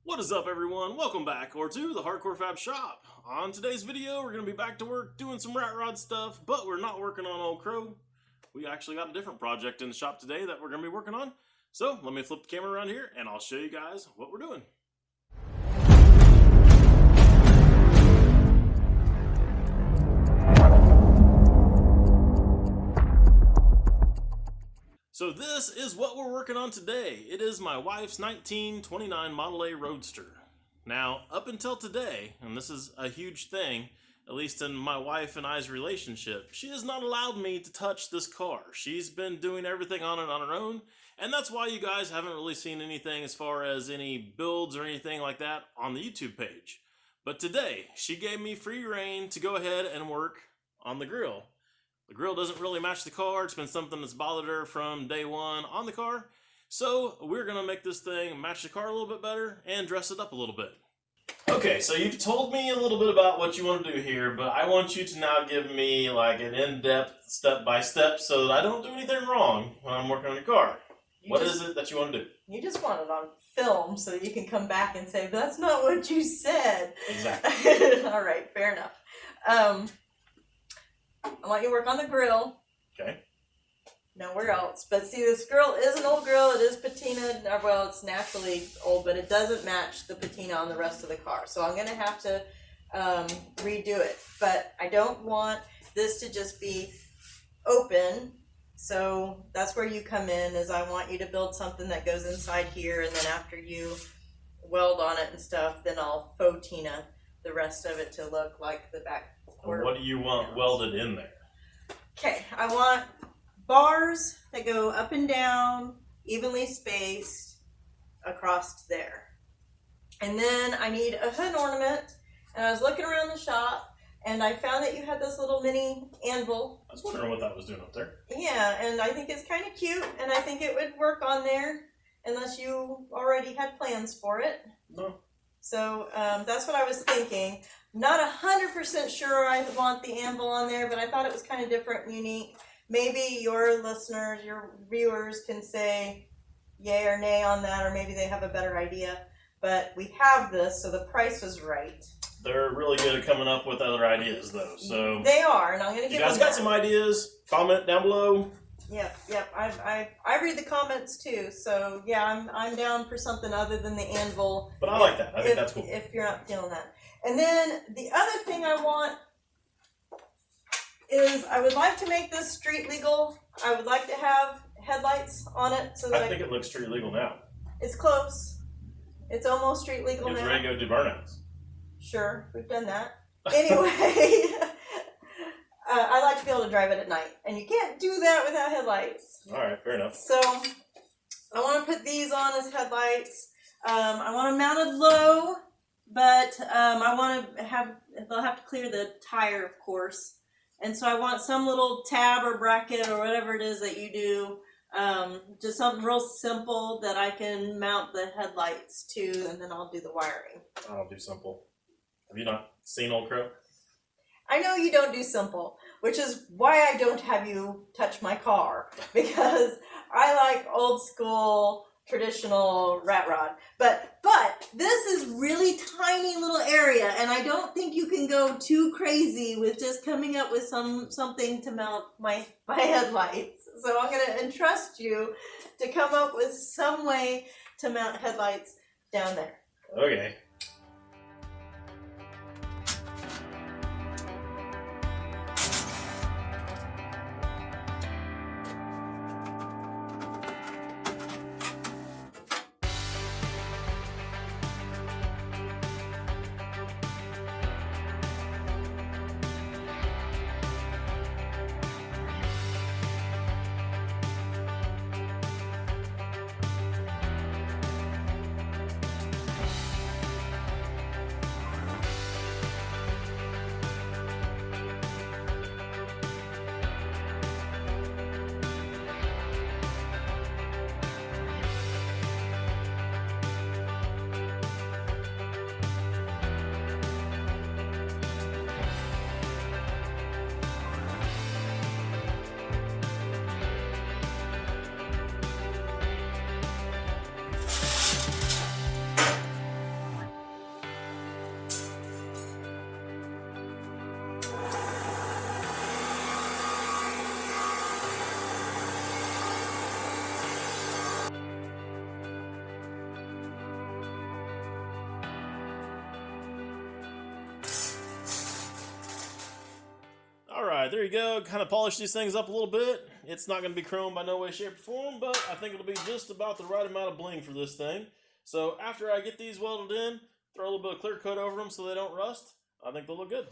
What is up, everyone? Welcome back or to the Hardcore Fab Shop. On today's video, we're going to be back to work doing some rat rod stuff, but we're not working on Old Crow. We actually got a different project in the shop today that we're going to be working on. So let me flip the camera around here and I'll show you guys what we're doing. So this is what we're working on today. It is my wife's 1929 Model A Roadster. Now, up until today, and this is a huge thing, at least in my wife and I's relationship, she has not allowed me to touch this car. She's been doing everything on it on her own, and that's why you guys haven't really seen anything as far as any builds or anything like that on the YouTube page. But today, she gave me free reign to go ahead and work on the grill. The grill doesn't really match the car. It's been something that's bothered her from day one on the car. So we're going to make this thing match the car a little bit better and dress it up a little bit. Okay, so you've told me a little bit about what you want to do here, but I want you to now give me like an in-depth step-by-step so that I don't do anything wrong when I'm working on your car. What is it that you want to do? You just want it on film so that you can come back and say, that's not what you said. Exactly. All right, fair enough. I want you to work on the grill. Okay. Nowhere else. But see, this grill is an old grill. It is patina. Well, it's naturally old, but it doesn't match the patina on the rest of the car. So I'm going to have to redo it. But I don't want this to just be open. So that's where you come in, is I want you to build something that goes inside here. And then after you weld on it and stuff, then I'll faux tina the rest of it to look like the back. What do you want welded in there? Okay, I want bars that go up and down, evenly spaced across there. And then I need a hood ornament. And I was looking around the shop and I found that you had this little mini anvil. I was wondering what that was doing up there. Yeah, and I think it's kind of cute and I think it would work on there unless you already had plans for it. No. So that's what I was thinking. Not 100% sure I want the anvil on there, but I thought it was kind of different and unique. Maybe your listeners, your viewers can say yay or nay on that, or maybe they have a better idea. But we have this, so the price was right. They're really good at coming up with other ideas, though. So they are, and I'm going to give them you guys got some ideas? Comment down below. Yep. I read the comments too, so yeah, I'm down for something other than the anvil. But I like that. I think that's cool. If you're not feeling that. And then the other thing I want is I would like to make this street legal. I would like to have headlights on it so that I think it looks street legal now. It's close. It's almost street legal now. It's ready to go do burnouts. Sure, we've done that. Anyway, I like to be able to drive it at night, and you can't do that without headlights. All right, fair enough. So I want to put these on as headlights. I want them mounted low, but I want to have, they'll have to clear the tire, of course. And so I want some little tab or bracket or whatever it is that you do, just something real simple that I can mount the headlights to, and then I'll do the wiring. I'll do simple. Have you not seen Old Crow? I know you don't do simple, which is why I don't have you touch my car, because I like old school, traditional rat rod. But this is really tiny little area, and I don't think you can go too crazy with just coming up with something to mount my headlights. So I'm going to entrust you to come up with some way to mount headlights down there. Okay. Alright, there you go. Kind of polish these things up a little bit. It's not going to be chrome by no way, shape, or form, but I think it'll be just about the right amount of bling for this thing. So after I get these welded in, throw a little bit of clear coat over them so they don't rust. I think they'll look good.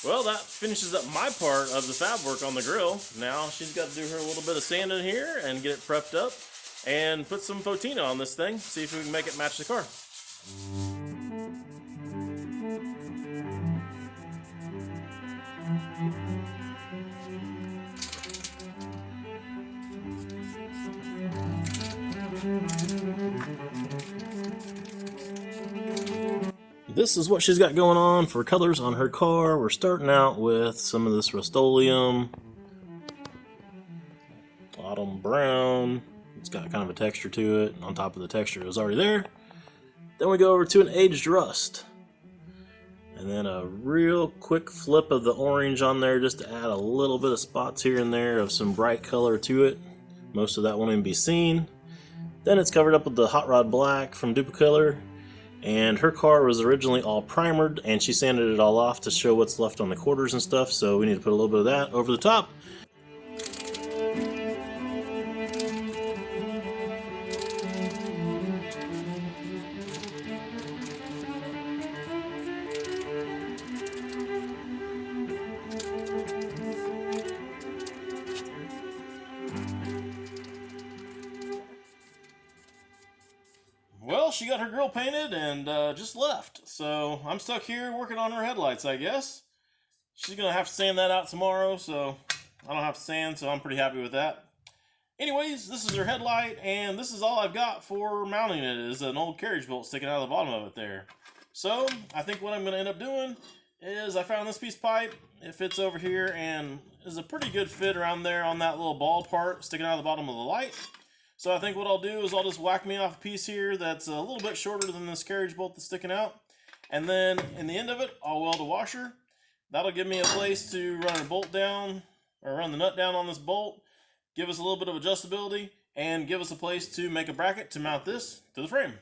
Well, that finishes up my part of the fab work on the grill. Now she's got to do her little bit of sanding here and get it prepped up and put some patina on this thing, see if we can make it match the car. This is what she's got going on for colors on her car. We're starting out with some of this Rust-Oleum, autumn brown. It's got kind of a texture to it. On top of the texture, it was already there. Then we go over to an aged rust. And then a real quick flip of the orange on there just to add a little bit of spots here and there of some bright color to it. Most of that won't even be seen. Then it's covered up with the hot rod black from Duplicolor. And her car was originally all primered, and she sanded it all off to show what's left on the quarters and stuff, so we need to put a little bit of that over the top. Well, she got her grill painted and just left, so I'm stuck here working on her headlights, I guess. She's going to have to sand that out tomorrow, so I don't have to sand, so I'm pretty happy with that. Anyways, this is her headlight, and this is all I've got for mounting it, is an old carriage bolt sticking out of the bottom of it there. So, I think what I'm going to end up doing is I found this piece of pipe. It fits over here and is a pretty good fit around there on that little ball part sticking out of the bottom of the light. So I think what I'll do is I'll just whack me off a piece here that's a little bit shorter than this carriage bolt that's sticking out. And then in the end of it, I'll weld a washer. That'll give me a place to run a bolt down, or run the nut down on this bolt, give us a little bit of adjustability, and give us a place to make a bracket to mount this to the frame.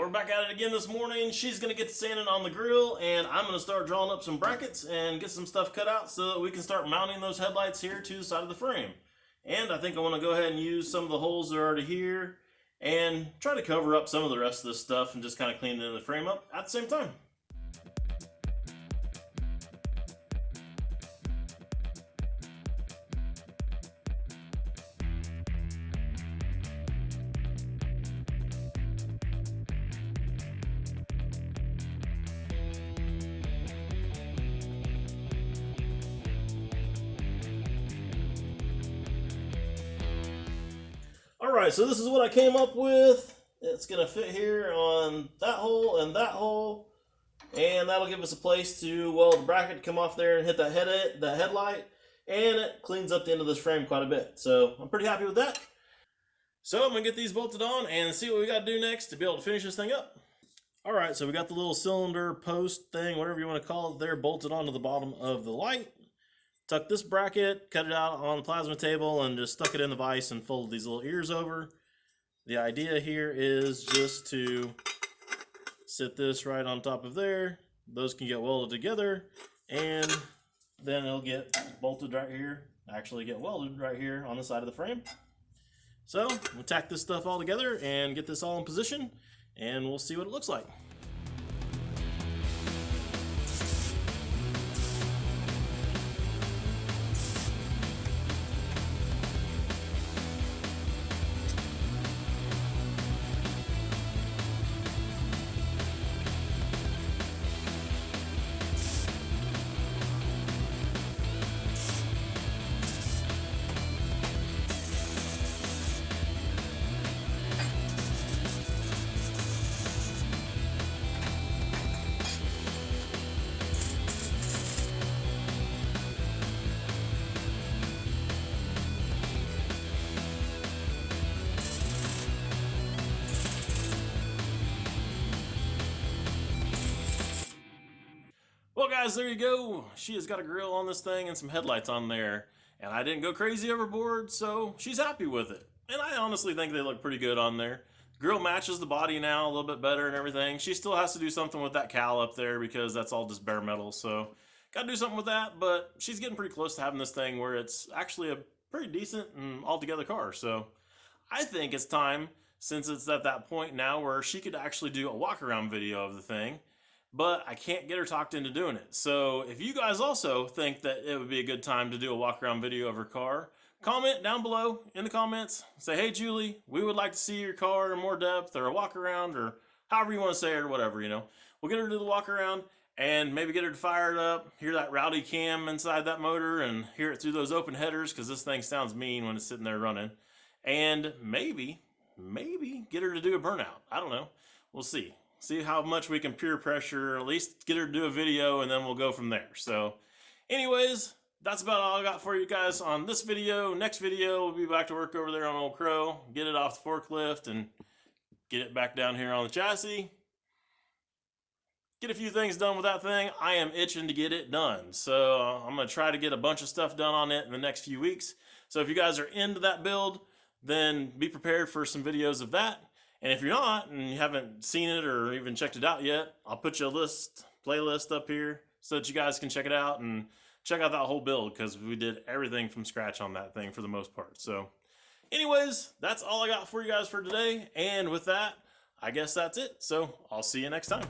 we're back at it again this morning. She's gonna get to sanding on the grill, and I'm gonna start drawing up some brackets and get some stuff cut out so that we can start mounting those headlights here to the side of the frame. And I think I want to go ahead and use some of the holes that are already here and try to cover up some of the rest of this stuff and just kind of clean the frame up at the same time. Alright, so this is what I came up with. It's going to fit here on that hole and that hole. And that'll give us a place to weld the bracket to come off there and hit that headlight. And it cleans up the end of this frame quite a bit. So I'm pretty happy with that. So I'm going to get these bolted on and see what we got to do next to be able to finish this thing up. Alright, so we got the little cylinder post thing, whatever you want to call it there, bolted onto the bottom of the light. Tuck this bracket, cut it out on the plasma table, and just stuck it in the vise and folded these little ears over. The idea here is just to sit this right on top of there. Those can get welded together, and then it'll get bolted right here, actually get welded right here on the side of the frame. So we'll tack this stuff all together and get this all in position, and we'll see what it looks like. Well guys, there you go. She has got a grill on this thing and some headlights on there. And I didn't go crazy overboard, so she's happy with it. And I honestly think they look pretty good on there. The grill matches the body now a little bit better and everything. She still has to do something with that cowl up there because that's all just bare metal. So gotta do something with that, but she's getting pretty close to having this thing where it's actually a pretty decent and altogether car. So I think it's time, since it's at that point now where she could actually do a walk around video of the thing. But I can't get her talked into doing it. So if you guys also think that it would be a good time to do a walk around video of her car, comment down below in the comments. Say, hey Julie, we would like to see your car in more depth, or a walk around, or however you want to say it, or whatever, you know. We'll get her to do the walk around and maybe get her to fire it up, hear that rowdy cam inside that motor, and hear it through those open headers, because this thing sounds mean when it's sitting there running. And maybe get her to do a burnout. I don't know. We'll see. See how much we can peer pressure, at least get her to do a video, and then we'll go from there. So anyways, that's about all I got for you guys on this video. Next video, we'll be back to work over there on Old Crow, get it off the forklift and get it back down here on the chassis. Get a few things done with that thing. I am itching to get it done. So I'm going to try to get a bunch of stuff done on it in the next few weeks. So if you guys are into that build, then be prepared for some videos of that. And if you're not, and you haven't seen it or even checked it out yet, I'll put you a playlist up here so that you guys can check it out and check out that whole build, because we did everything from scratch on that thing for the most part. So anyways, that's all I got for you guys for today. And with that, I guess that's it. So I'll see you next time.